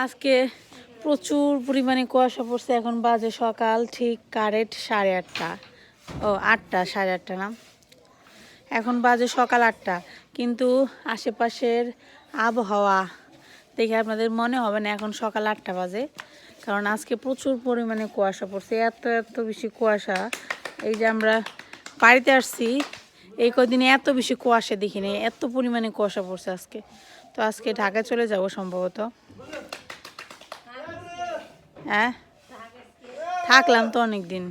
আজকে প্রচুর পরিমাণে কুয়াশা পড়ছে। এখন বাজে সকাল ঠিক কারেক্ট 8:30। ও 8টা, 8:30 না, এখন বাজে সকাল 8টা। কিন্তু আশেপাশের আবহাওয়া দেখে আপনাদের মনে হবে না এখন সকাল 8টা বাজে, কারণ আজকে প্রচুর পরিমাণে কুয়াশা পড়ছে। এত এত বেশি কুয়াশা, এই যে আমরা বাড়িতে আসছি এই কদিনে এত বেশি কুয়াশা দেখিনি, এত পরিমাণে কুয়াশা পড়ছে আজকে। তো আজকে ঢাকায় চলে যাব সম্ভবত। হ্যাঁ, থাকলাম তো অনেক দিন।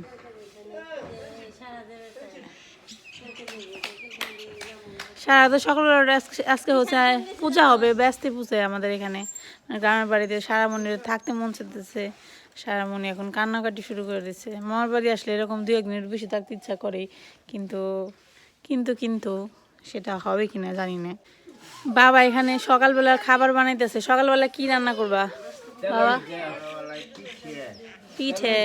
সারা তো সকালবেলা আজকে হচ্ছে পূজা হবে, ব্যস্তে পূজায় আমাদের এখানে গ্রামের বাড়িতে। সারামণির থাকতে মন চাইতেছে, সারামণি এখন কান্নাকাটি শুরু করে দিচ্ছে। মামার বাড়ি আসলে এরকম 2-1 মিনিট বেশি থাকতে ইচ্ছা করে, কিন্তু কিন্তু কিন্তু সেটা হবে কিনা জানি না। বাবা এখানে সকালবেলার খাবার বানাইতেছে। সকালবেলা কি রান্না করবা বাবা? পিঠে।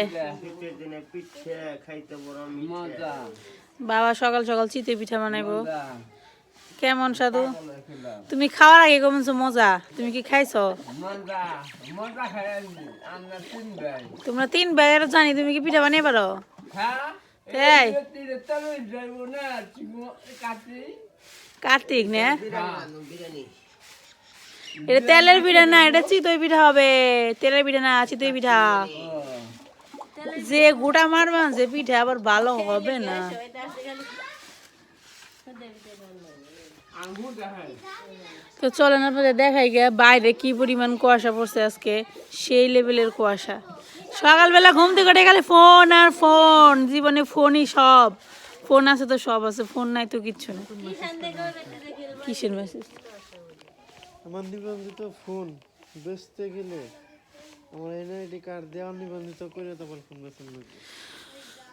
বাবা সকাল সকাল চিতই পিঠা বানাইবো। কেমন সাধু? তুমি খাওয়ার আগে কমছো মজা, তুমি কি খাইছো? তোমরা 3 ভাইয়ের জানি, তুমি কি পিঠা বানিয়ে পারো? তাই কার্তিক না, এটা তেলের পিঠা না, এটা চিতই পিঠা হবে। তেলের পিঠা না, চিতই পিঠা। যে গোটা মারবা যে পিঠা আবার ভালো হবে না। তো চলেন আপনাদের দেখাই গিয়ে বাইরে কি পরিমাণ কুয়াশা পড়ছে আজকে, সেই লেভেলের কুয়াশা। সকালবেলা ঘুম থেকে উঠে গেলে ফোন আর ফোন, জীবনে ফোনই সব। ফোন আছে তো সব আছে, ফোন নাই তো কিচ্ছু না। কিসের মেসেজ? আমার নিবন্ধিত ফোন বেচতে গেলে আমার এনআইডি কার্ড দেওয়া নিবন্ধিত করে তারপর ফোন বেচতে লাগবে।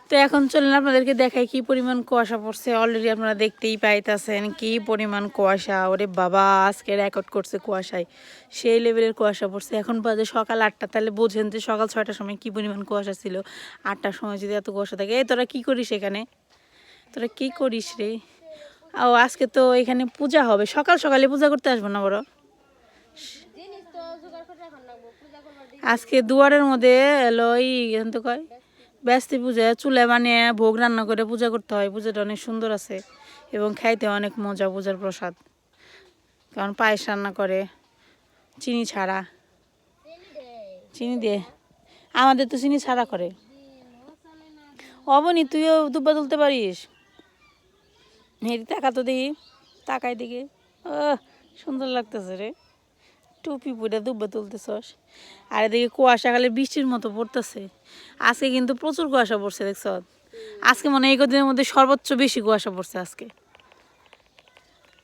তো এখন চলেন আপনাদেরকে দেখাই কি পরিমাণ কুয়াশা পড়ছে। অলরেডি আপনারা দেখতেই পাইতেছেন কি পরিমাণ কুয়াশা। ওরে বাবা, আজকে রেকর্ড করছে কুয়াশায়, সেই লেভেলের কুয়াশা পড়ছে। এখন বাজে সকাল 8টা, তাহলে বোঝেন যে সকাল 6টার সময় কি পরিমাণ কুয়াশা ছিল। 8টার সময় যদি এত কুয়াশা থাকে। এই তোরা কি করিস এখানে? তোরা কি করিস রে? ও আজকে তো এখানে পূজা হবে, সকাল সকালে পূজা করতে আসবো না বড়? আজকে দুয়ারের মধ্যে এলো তো কয় ব্যস্ত পূজা, চুলে বানিয়ে ভোগ রান্না করে পূজা করতে হয়। পূজাটা অনেক সুন্দর আছে এবং খাইতে অনেক মজা, পূজার প্রসাদ। কারণ পায়েস রান্না করে চিনি ছাড়া, চিনি দিয়ে। আমাদের তো চিনি ছাড়া করে। অবনি তুইও দুব্বা তুলতে পারিস? হেরি টাকা তো দেখি, তাকাই দেখি। ও সুন্দর লাগতেছে রে, টুপি পরে দুব্বা তুলতেছস। আর এদিকে কুয়াশা খালি বৃষ্টির মতো পড়তেছে। আজকে কিন্তু প্রচুর কুয়াশা পড়ছে, দেখছ? আজকে মনে হয় এই কদিনের মধ্যে সর্বোচ্চ বেশি কুয়াশা পড়ছে আজকে।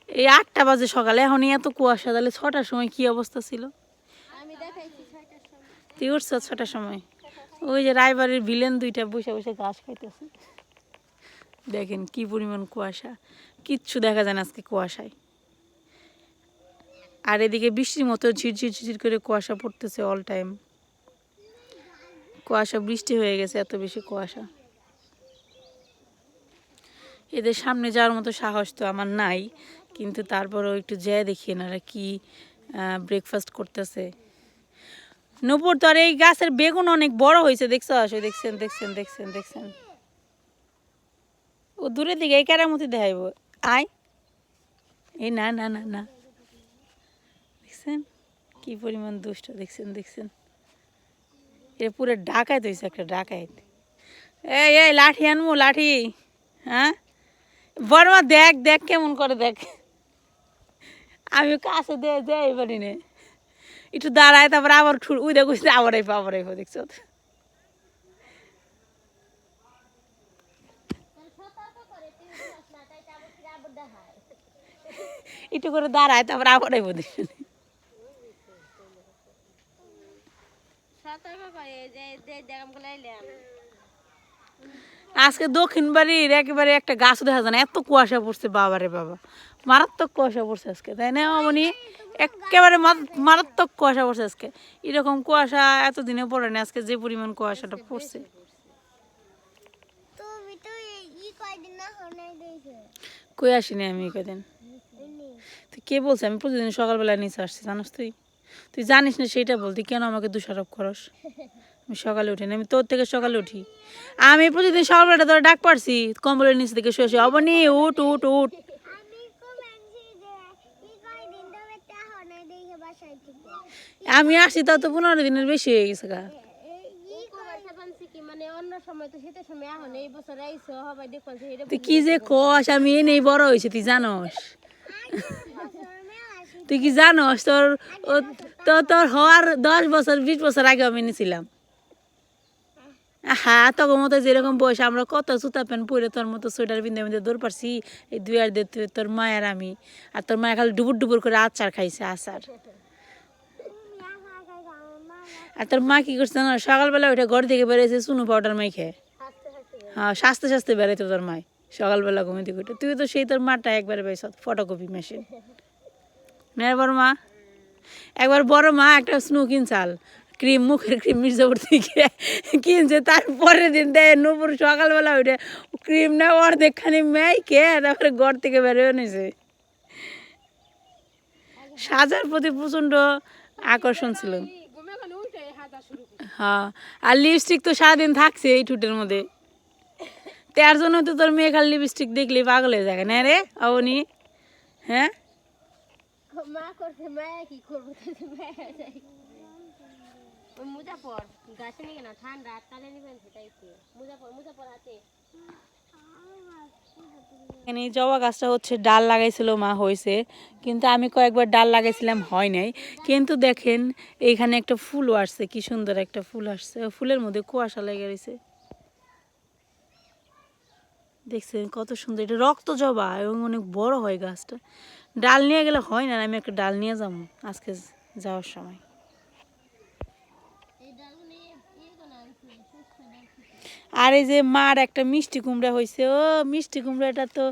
এই 8টা বাজে সকালে, এখন এত কুয়াশা, তাহলে 6টার সময় কি অবস্থা ছিল? তুই উঠছ 6টার সময়? ওই যে রায়বাড়ির ভিলেন 2টা বসে বসে ঘাস খাইতেছে। দেখেন কি পরিমাণ কুয়াশা, কিচ্ছু দেখা যায় না আজকে কুয়াশায়। আর এদিকে বৃষ্টির মতো ঝিরঝির ঝিরঝির করে কুয়াশা পড়তেছে অল টাইম। কুয়াশা বৃষ্টি হয়ে গেছে, এত বেশি কুয়াশা। এদের সামনে যাওয়ার মতো সাহস তো আমার নাই, কিন্তু তারপরেও একটু যেয়ে দেখি এনারা কি ব্রেকফাস্ট করতেছে। নূপুর, তো আর এই গাছের বেগুন অনেক বড় হয়েছে, দেখছো? আসো, দেখছেন দেখছেন দেখছেন দেখছেন। ও দূরের দিকে এই কেরামতি দেখাইব। আয়, এই না না না না, দেখছেন কি পরিমাণ দুষ্ট, দেখছেন দেখছেন। এটা পুরো ডাকাইত হয়েছে, একটা ডাকাইত। এই এই লাঠি আনবো, লাঠি। হ্যাঁ বর্মা, দেখ দেখ কেমন করে, দেখ। আমি কাছে দেয় পারি না, একটু দাঁড়ায়, তারপরে আবার উই দেখ আবার আইবো, আবার আইবো, দেখছো? একটু করে দাঁড়ায়, তারপরে আবার আইবো, দেখছো? আজকে দক্ষিণ বাড়ির একেবারে একটা গাছ দেখা যায় না, এত কুয়াশা পড়ছে। বাবারে বাবা, মারাত্মক কুয়াশা পড়ছে আজকে, তাই না অমনি? একেবারে মারাত্মক কুয়াশা পড়ছে আজকে। এরকম কুয়াশা এতদিনে পড়ে না, আজকে যে পরিমাণ কুয়াশাটা পড়ছে। কই আসিনি আমি কদিন। তুই কে বলছে? আমি প্রতিদিন সকালবেলা নিচে আসছি, জানোস তুই? তুই জানিস না সেটা বলতি, কেন আমাকে দোষারোপ করস? আমি সকালে উঠি না, আমি তোর থেকে সকালে উঠি। আমি প্রতিদিন সকালবেলা তোরা ডাক পারছি কম্বলের নিচ থেকে শুয়ে শুয়ে, অবনি উঠ উঠ উঠ। আমি আসছি তাও তো 15 দিনের বেশি হয়ে গেছে গা। তুই কি যে কস, আমি এ নেই বড় হয়েছে তুই জানস? তুই কি জানস তোর তোর হওয়ার 10 বছর 20 বছর আগে আমি নিয়েছিলাম। হ্যাঁ, তখন মতো যেরকম বয়স আমরা কত জুতা প্যান্ট পরে তোর মতো সোয়েটার বিন্দে বিন্দে দৌড় পারছি। এই দুই আর তোর মায়ের আমি, আর তোর মায়ের খালি ডুবুর ডুবুর করে আচার খাইছে আচার। আর তোর মা কি করছে না, সকালবেলা ওইটা ঘর থেকে বেরিয়েছে চুনো পাউডার মাইখে। হ্যাঁ, স্বাস্থ্য স্বাস্থ্য বেড়াইতো তোর মায় সকালবেলা ঘুমে থেকে উঠে। তুই তো সেই তোর মাটা একবারে পাইছ ফটোকপি মেশিন। বড় মা একবার বড় মা একটা স্নো কিনছাল ক্রিম, মুখের ক্রিম মির্জাপুর থেকে কিনছে, তারপরের দিন দেয় নূপুর সকালবেলা ওইটা ক্রিম না অর্ধেকখানি মেয়েকে তারপরে ঘর থেকে বেরোয় নিছে। সাজার প্রতি প্রচণ্ড আকর্ষণ ছিল। হ্যাঁ, আর লিপস্টিক তো সারাদিন থাকছে এই ঠোঁটের মধ্যে। তার জন্য তো তোর মেয়ে খালি লিপস্টিক দেখলে পাগল হয়ে যায় না রে অবনি? হ্যাঁ, এখানে এই জবা গাছটা হচ্ছে ডাল লাগাইছিল মা, হয়েছে, কিন্তু আমি কয়েকবার ডাল লাগাইছিলাম হয় নাই। কিন্তু দেখেন এইখানে একটা ফুলও আসছে, কি সুন্দর একটা ফুল আসছে, ফুলের মধ্যে কুয়াশা লেগে রয়েছে। দেখছেন কত সুন্দর, এটা রক্ত জবা এবং অনেক বড় হয় গাছটা। ডাল নিয়ে গেলে হয় না, আমি একটা ডাল নিয়ে যাবো আজকে যাওয়ার সময়। আর এই যে মার একটা মিষ্টি কুমড়া হয়েছে, ও মিষ্টি কুমড়াটা তো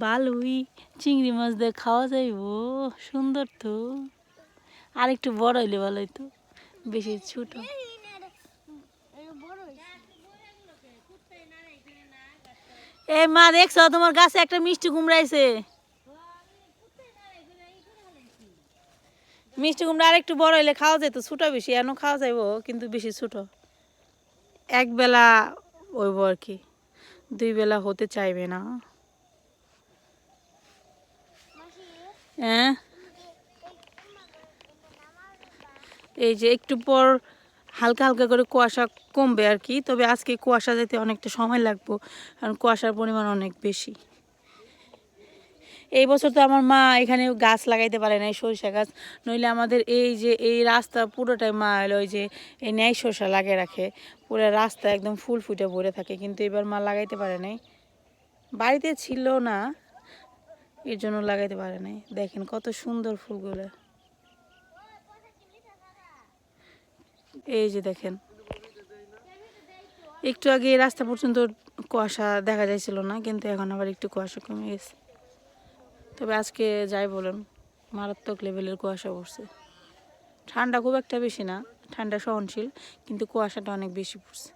ভালোই, চিংড়ি মাছ দিয়ে খাওয়া যাইব, সুন্দর তো। আর একটু বড় হইলে ভালো হইতো, বেশি ছোট। এই মা দেখছো তোমার গাছে একটা মিষ্টি কুমড়া আছে? মিষ্টি কুমড়া আর একটু বড় হইলে খাওয়া যেত, ছোট বেশি এখনো খাওয়া যাইব কিন্তু বেশি ছোট। একবেলা হইব আর কি, 2 বেলা হতে চাইবে না। হ্যাঁ, এই যে একটু পর হালকা হালকা করে কুয়াশা কমবে আর কি, তবে আজকে কুয়াশা যেতে অনেকটা সময় লাগবে, কারণ কুয়াশার পরিমাণ অনেক বেশি। এই বছর তো আমার মা এখানে গাছ লাগাইতে পারে না, সরিষা গাছ, নইলে আমাদের এই যে এই রাস্তা পুরোটাই মা এলো ওই যে এই ন্যায় সরষা লাগিয়ে রাখে, পুরো রাস্তা একদম ফুল ফুটে ভরে থাকে, কিন্তু এবার মা লাগাইতে পারে নাই, বাড়িতে ছিল না এর জন্য লাগাইতে পারে নাই। দেখেন কত সুন্দর ফুলগুলো, এই যে দেখেন একটু আগে এই রাস্তা পর্যন্ত কুয়াশা দেখা যাইছিল না, কিন্তু এখন আবার একটু কুয়াশা কমে গেছে। তবে আজকে যাই বলেন মারাত্মক লেভেলের কুয়াশা পড়ছে। ঠান্ডা খুব একটা বেশি না, ঠান্ডা সহনশীল, কিন্তু কুয়াশাটা অনেক বেশি পড়ছে।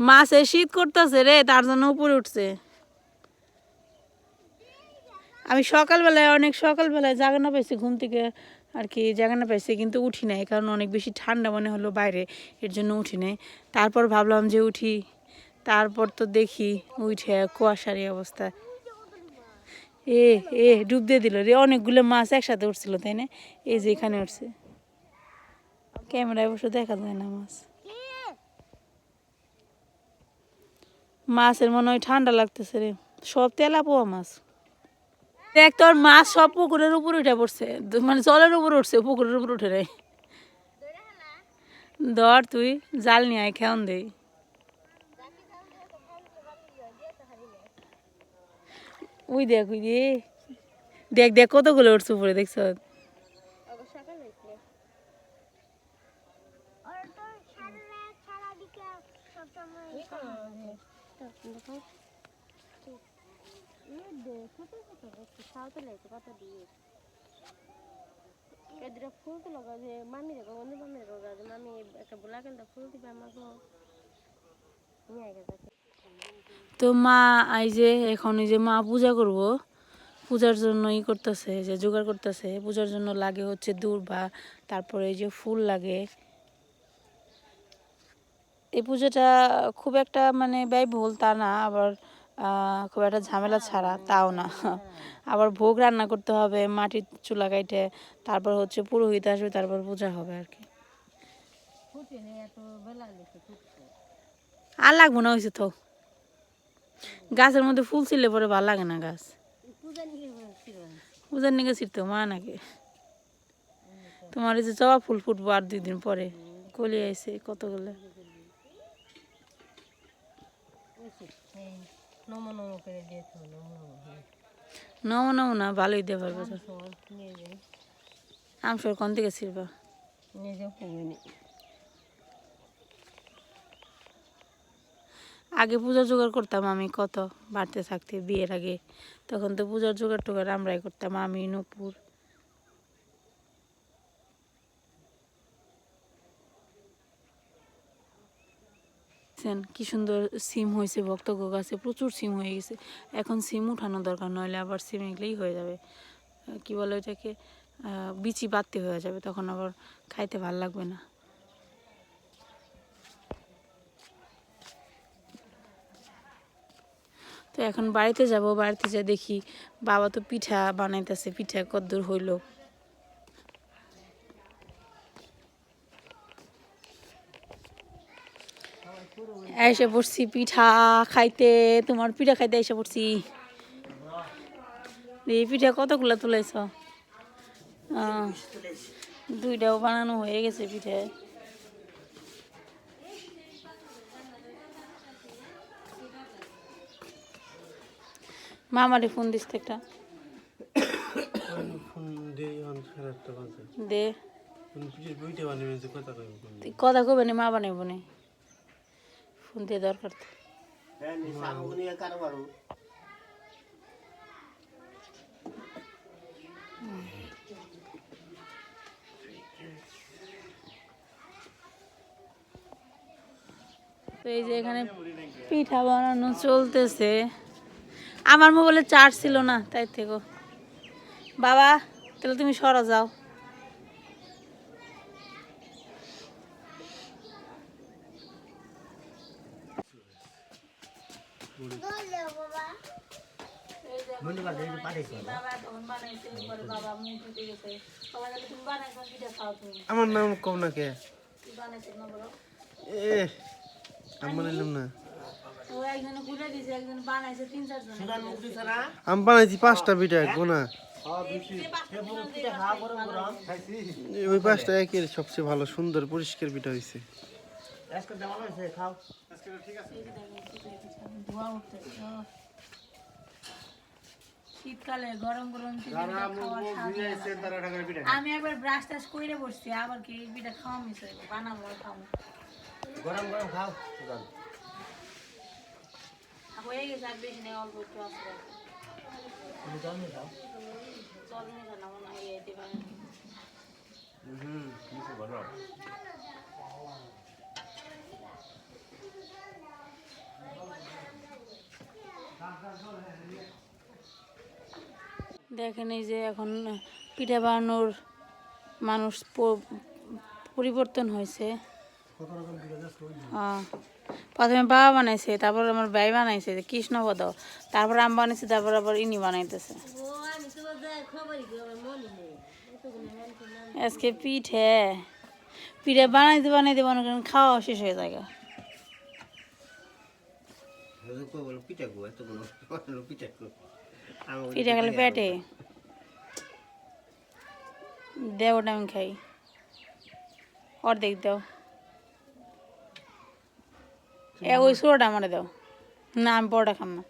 মাছে শীত করতেছে রে, তার জন্য উপরে উঠছে। আমি সকালবেলায় অনেক সকালবেলায় জাগানো পাইছি ঘুম থেকে আর কি, জাগানো পাইছি কিন্তু উঠি নাই, কারণ অনেক বেশি ঠান্ডা মনে হলো বাইরে, এর জন্য উঠি নাই। তারপর ভাবলাম যে উঠি, তারপর তো দেখি উঠে কুয়াশার এই অবস্থা। এ এ ডুব দিয়ে দিল রে, অনেকগুলো মাছ একসাথে উঠছিল তাই না? এই যে এখানে উঠছে, ক্যামেরায় অবশ্য দেখা যায় না মাছ। মাছের মনে হয় ঠান্ডা লাগতেছে রে, সব তেলাপোয়া মাছ। দেখ তোর মাছ সব পুকুরের উপর উঠে পড়ছে, মানে জলের উপর উঠছে, পুকুরের উপর উঠে রে। ধর তুই জাল নিয়ে আয়, খেয়ন দেই। উই দেখ উই দে, দেখ দেখ কতগুলো উঠছে উপরে, দেখছ? এদিকে ফুল তো লগা যে মামি দেখো বন্ধু মামি লগা যে মামি একটা বোলা কেন ফুল দিবে আমাকে নিয়ে গেছে তো মা এই যে এখন এই যে মা পূজা করব, পূজার জন্য ই করতেছে, যে জোগাড় করতেছে। পূজার জন্য লাগে হচ্ছে দূর্বা, তারপরে এই যে ফুল লাগে। এই পুজোটা খুব একটা মানে ব্যয়বহুল তা না, আবার খুব একটা ঝামেলা ছাড়া তাও না। আবার ভোগ রান্না করতে হবে মাটির চুলা কাইটে, তারপর হচ্ছে পুরোহিত আসবে, তারপর পূজা হবে আর কি। আর লাগবো না হয়েছে তো, গাছের মধ্যে ফুল ছিলে পরে ভালো লাগে না গাছ। পূজার নিকে ছিটতে মা নাকি তোমার এই যে জবা ফুল ফুটবো আর 2 দিন পরে, কলি আইছে কতগুলো। নমো নমো করে দিয়েছো নমো নমো না, ভালোই দিয়ে পারবে তো। নিয়ে যাই আমসর কোন দিকে ছিড়বা? নিয়ে যাও কমিনি আগে পূজার জোগাড় করতাম আমি কত বাড়তে থাকতে, বিয়ের আগে। তখন তো পূজার জোগাড় টোগাড় আমরাই করতাম, আমি নূপুর। কি সুন্দর সিম হয়েছে ভক্তগ গাছে, প্রচুর সিম হয়ে গেছে। এখন সিম উঠানো দরকার, নইলে আবার সিম এগুলোই হয়ে যাবে, কি বলে ওইটাকে, বিচি বাড়তি হয়ে যাবে, তখন আবার খাইতে ভাল লাগবে না। তো এখন বাড়িতে যাব, বাড়িতে যা দেখি বাবা তো পিঠা বানাইতেছে, পিঠা কদ্দূর হইল। এসে পড়ছি পিঠা খাইতে, তোমার পিঠা খাইতে এসে পড়ছি। এই পিঠা কতগুলা তুলাইছ? 2টাও বানানো হয়ে গেছে পিঠে। মামারে ফোন দিস তো একটা, ফোন দিয়ে সাড়ে 8টা বাজে। দে। বইটা বানিয়ে যে কথা কইব ফোন দিয়ে। কথা কবে নি, মা বানাইব নি, ফোন দিয়ে দরকার তো। তো এই যে এখানে পিঠা বানানো চলতেছে। আমার মোবাইলে চার্জ ছিল না, তাই থেকে। বাবা তাহলে তুমি সরা যাও। আমার নাম কম না কে? এ আমি বানাইলাম না। আমি বানাইছি 5টা পিঠা, গোনা ওই 5টা একের সবচেয়ে ভালো সুন্দর পরিষ্কার পিঠা হয়েছে। শীতকালে গরম গরম আমি একবার ব্রাশ টাশ করে বসছি, আবার কি এই পিঠা খাওয়া মিস হইব, বানাবো আর খাবো। গরম গরম খাও হয়ে গেছে, আর বেশি নেই, অল্প একটু আছে। চল নিয়ে জানাবো না, এই দিবা দেখেন। এই যে এখন পিঠা বানানোর মানুষ পরিবর্তন হয়েছে। হ্যাঁ, প্রথমে বাবা বানাইছে, তারপর আমার ভাই বানাইছে কৃষ্ণপদ, তারপর আমি বানাইছি, তারপর আবার ইনি বানাইতেছে। আজকে পিঠে পিঠে বানাইতে বানাইতে মনে করেন খাওয়া শেষ হয়ে যায়। পিঠা খেলে পেটে দেও, ওটা আমি খাই, অর্ধেক দাও। ওই ছোটটা আমার দাও না, আমি বড়টা খাম না।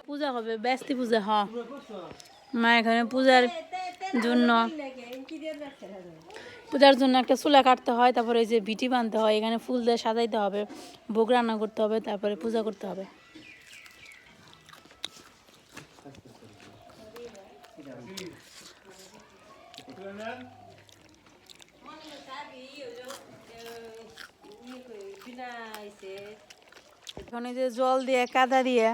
পূজা হবে, ব্যস্তি পূজা। হ মা এখানে পূজার জন্য একটা চুলা কাটতে হয়, তারপরে এই যে ভিটি বানতে হয়, এখানে ফুল দিয়ে সাজাইতে হবে, ভোগ রান্না করতে হবে, তারপরে পূজা করতে হবে। এখন এই যে জল দিয়ে কাদা দিয়ে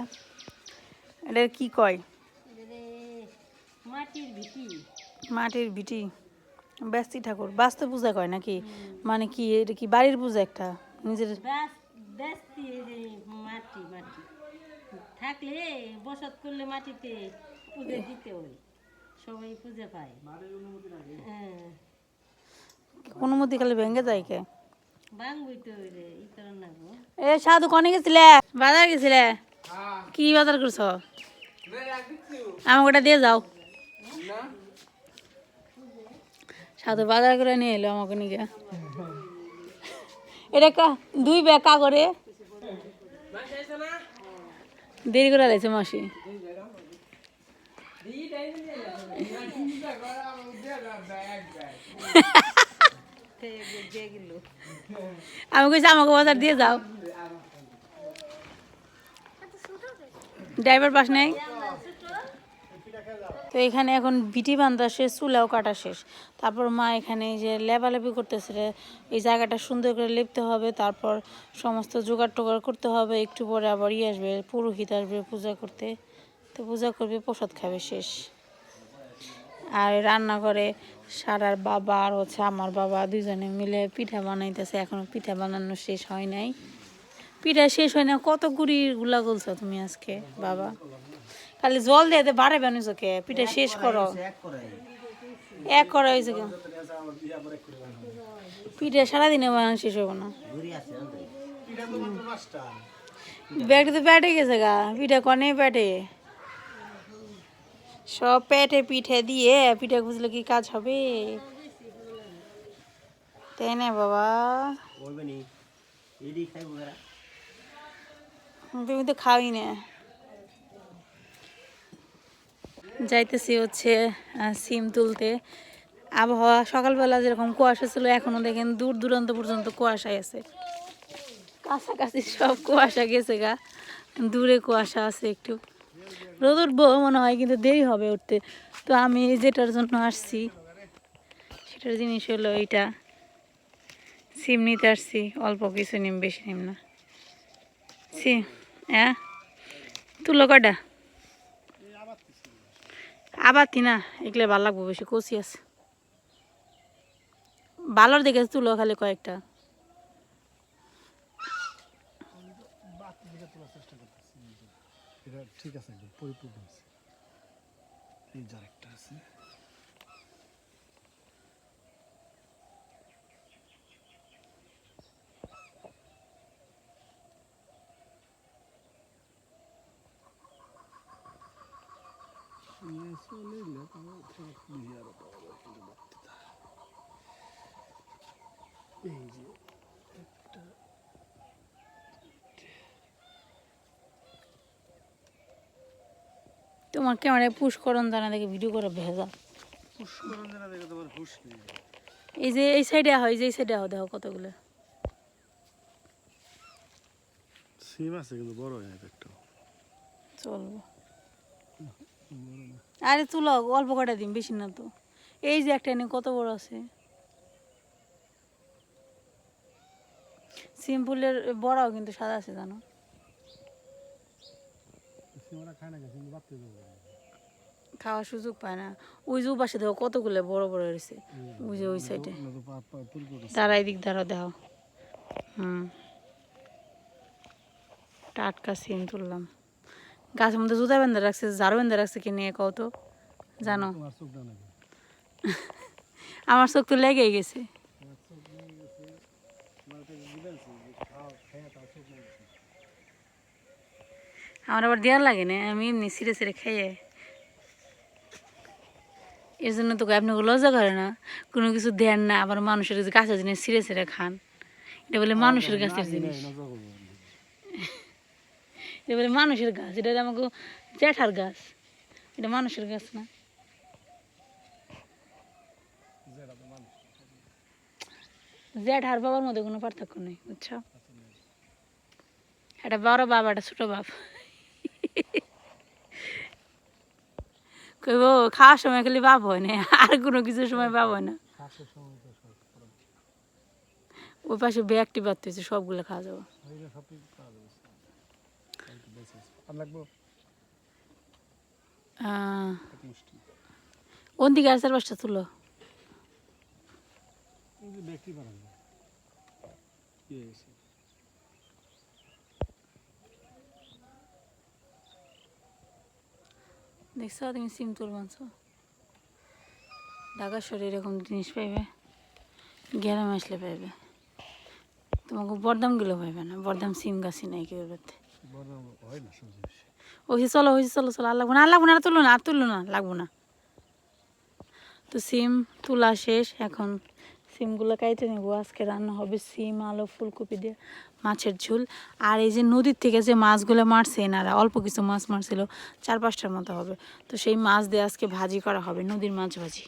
এটা কি কয়? মাটির ভিটি। মাটির ভিটি। ব্যস্তি ঠাকুর বাস্তু পূজা কয় নাকি? মানে কি এটা কি বাড়ির পূজা একটা নিজের? ব্যস্তি মাটি মাটি থাকলে বসত করলে মাটিতে পূজা দিতে হয়, সবাই পূজা পায়। হ্যাঁ, অনুমতি খালি ভেঙে যায় কে? বাংবই তো রে এই কারণ না গো। এ সাধু কনে গেছিলে? বাজার গেছিলে? কি বাজার করছো? আমাকে ওটা দিয়ে যাও। সাধু বাজার করে নিয়ে এলো আমাকে নিয়ে। এটা দুই ব্যাগ কাগরে দেরি করে লাগছে মাসি। আমি কইছি আমাকে বাজার দিয়ে যাও। ড্রাইভার পাস নেই তো। এখানে এখন বিটি বান্ধা শেষ, চুলাও কাটা শেষ। তারপর মা এখানে এই যে লেবালেপি করতেছে, এই জায়গাটা সুন্দর করে লিপতে হবে, তারপর সমস্ত জোগাড় টোগাড় করতে হবে। একটু পরে আবার আসবে, পুরোহিত আসবে পূজা করতে, তো পূজা করবে, প্রসাদ খাবে, শেষ। আর রান্না করে সারার বাবা আর হচ্ছে আমার বাবা দুজনে মিলে পিঠা বানাইতেছে। এখনো পিঠা বানানো শেষ হয় নাই। পিঠা শেষ হয় না। কত গুড়ির গুলা গলছো তুমি আজকে বাবা? খালি জল দিয়ে বাড়ে বানিয়েছো কে? পিঠা শেষ করো। এক করা হয়েছে কেন? পিঠা সারাদিনে বানানো শেষ হবো না। ব্যাগটা তো পেটে গেছে গা। পিঠা কনে পেটে? সব পেটে পিঠে দিয়ে পিঠা খুঁজলে কি কাজ হবে? তাই না বাবা? তুমি তো খাওই না। যাইতেছি হচ্ছে সিম তুলতে। আবহাওয়া সকালবেলা যেরকম কুয়াশা ছিল, এখনো দেখেন দূর দূরান্ত পর্যন্ত কুয়াশায় আছে। কাছাকাছি সব কুয়াশা গেছে গা, দূরে কুয়াশা আছে একটু। রোদ উঠবো মনে হয়, কিন্তু দেরি হবে উঠতে। তো আমি যেটার জন্য আসছি সেটার জিনিস হলো এইটা, সিম নিতে আসছি। অল্প কিছু নিম, বেশি নিম না। সিম হ্যাঁ, তুলো কয়টা? আবাতি না, এগুলো ভালো লাগবো, বেশি কচি আছে। ভালোর দেখে তুলো খালি কয়েকটা। ঠিক আছে, পরিপূর্ণ আছে। এই যে আরেকটা আছে। এই যে তোমার ক্যামেরায় পুশ করন জানা দেখে ভিডিও করে ভেজা। পুষ্করণ জানা দেখে তোমার হুশ নেই। এই যে এই সাইডে হয়, যে এই সাইডে দেখো কতগুলো সিম আছে, কিন্তু বড় হয় একটা। চলবো। আরে তুলো অল্প কটা দিন, বেশি না তো। এই যে একটা এনে কত বড় আছে। সিম্পলের বড়াও কিন্তু সাদা আছে জানো। খাওয়ার সুযোগ পায় না। ওই যে পাশে দেখো কতগুলো বড় বড় রয়েছে, ওই যে ওই সাইডে। তারা এদিক দ্বারা দেখো। টাটকা সিম তুললাম। গাছের মধ্যে জুতা বেঁধে রাখছে, ঝাড়ু বেঁধে রাখছে কি নিয়ে কও তো জানো? আমার চোখ তো লেগেই গেছে। আমার আবার দেওয়ার লাগে না, আমি এমনি ছিঁড়ে ছিঁড়ে খেয়ে। এর জন্য তো আপনি লজ্জা করে না, কোনো কিছু দেন না, আবার মানুষের গাছের জিনিস ছিঁড়ে ছিঁড়ে খান। এটা বলে মানুষের গাছের জিনিস, এটা বলে মানুষের গাছ। এটা আমাকে জ্যাঠার গাছ, এটা মানুষের গাছ না। জ্যাঠার বাবার মধ্যে কোনো পার্থক্য নেই, বুঝছো? এটা বড় বাপ, এটা ছোট বাপ। কইব খাওয়ার সময় খালি বাপ হয় না, আর কোনো কিছুর সময় বাপ হয় না। ওই পাশে ব্যাগটি বাড়তে হয়েছে, সবগুলো খাওয়া যাবো। ওন দিকে আর 4-5টা তুলো। দেখছো তুমি সিম তুল বানছো, ঢাকা শহরে এরকম জিনিস পাইবে, গ্রামে আসলে পাইবে। তোমাকে বরদামগুলো পাইবে না, বরদাম সিম গাছই নাই কেউ করতে। ওই চলো হয়েছে, চলো চলো, আর লাগবো না, আর লাগবো না, আর তুলো না, আর তুললো না, লাগবো না। তো সিম তোলা শেষ, এখন সিমগুলো কাইটে নেব। আজকে রান্না হবে সিম, আলু, ফুলকপি দিয়ে মাছের ঝোল। আর এই যে নদীর থেকে যে মাছগুলো মারছে এনারা, অল্প কিছু মাছ মারছিল, 4-5টার মতো হবে। তো সেই মাছ দিয়ে আজকে ভাজি করা হবে, নদীর মাছ ভাজি।